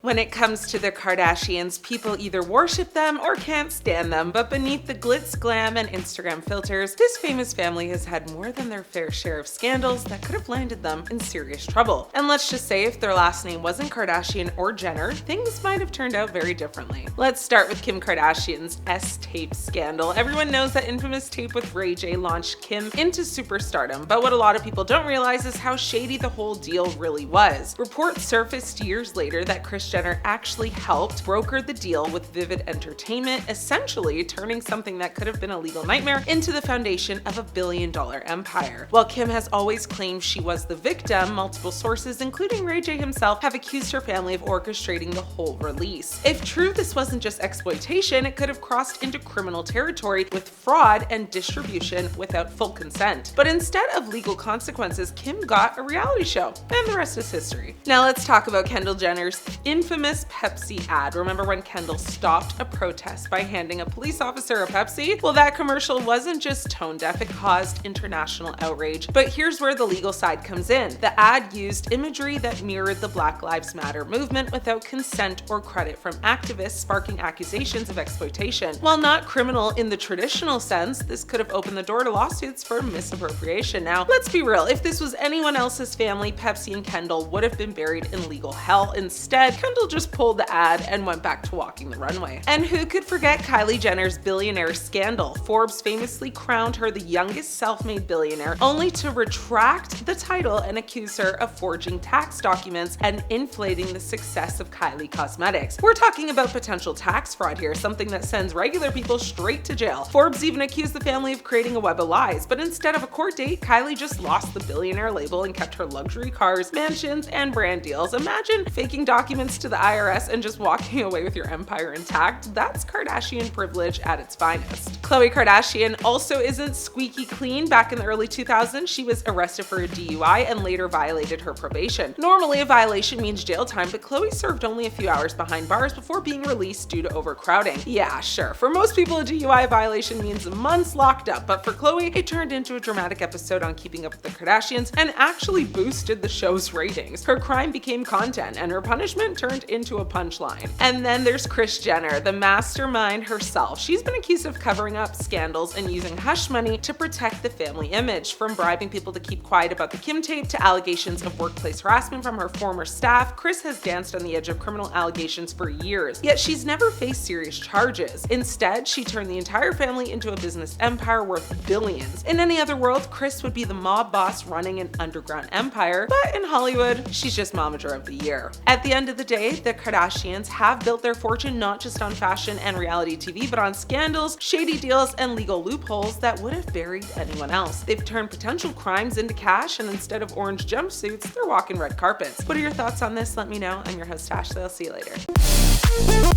When it comes to the Kardashians, people either worship them or can't stand them, but beneath the glitz, glam, and Instagram filters, this famous family has had more than their fair share of scandals that could have landed them in serious trouble. And let's just say if their last name wasn't Kardashian or Jenner, things might have turned out very differently. Let's start with Kim Kardashian's S-tape scandal. Everyone knows that infamous tape with Ray J launched Kim into superstardom, but what a lot of people don't realize is how shady the whole deal really was. Reports surfaced years later that Kris Jenner actually helped broker the deal with Vivid Entertainment, essentially turning something that could have been a legal nightmare into the foundation of a billion-dollar empire. While Kim has always claimed she was the victim, multiple sources, including Ray J himself, have accused her family of orchestrating the whole release. If true, this wasn't just exploitation, it could have crossed into criminal territory with fraud and distribution without full consent. But instead of legal consequences, Kim got a reality show, and the rest is history. Now let's talk about Kendall Jenner's infamous Pepsi ad. Remember when Kendall stopped a protest by handing a police officer a Pepsi? Well, that commercial wasn't just tone deaf, it caused international outrage. But here's where the legal side comes in. The ad used imagery that mirrored the Black Lives Matter movement without consent or credit from activists, sparking accusations of exploitation. While not criminal in the traditional sense, this could have opened the door to lawsuits for misappropriation. Now, let's be real, if this was anyone else's family, Pepsi and Kendall would have been buried in legal hell. Instead, Kendall just pulled the ad and went back to walking the runway. And who could forget Kylie Jenner's Billionaire scandal? Forbes famously crowned her the youngest self-made billionaire, only to retract the title and accuse her of forging tax documents and inflating the success of Kylie Cosmetics. We're talking about potential tax fraud here, something that sends regular people straight to jail. Forbes even accused the family of creating a web of lies, but instead of a court date, Kylie just lost the billionaire label and kept her luxury cars, mansions, and brand deals. Imagine faking documents to the IRS and just walking away with your empire intact. That's Kardashian privilege at its finest. Khloe Kardashian also isn't squeaky clean. Back in the early 2000s, she was arrested for a DUI and later violated her probation. Normally, a violation means jail time, but Khloe served only a few hours behind bars before being released due to overcrowding. Yeah, sure, for most people, a DUI violation means months locked up, but for Khloe, it turned into a dramatic episode on Keeping Up with the Kardashians and actually boosted the show's ratings. Her crime became content, and her punishment turned into a punchline. And then there's Kris Jenner, the mastermind herself. She's been accused of covering up scandals and using hush money to protect the family image. From bribing people to keep quiet about the Kim tape to allegations of workplace harassment from her former staff, Kris has danced on the edge of criminal allegations for years. Yet she's never faced serious charges. Instead, she turned the entire family into a business empire worth billions. In any other world, Kris would be the mob boss running an underground empire, but in Hollywood, she's just Momager of the Year. At the end of the day, the Kardashians have built their fortune not just on fashion and reality TV, but on scandals, shady deals, and legal loopholes that would have buried anyone else. They've turned potential crimes into cash, and instead of orange jumpsuits, they're walking red carpets. What are your thoughts on this? Let me know. I'm your host, Ashley. I'll see you later.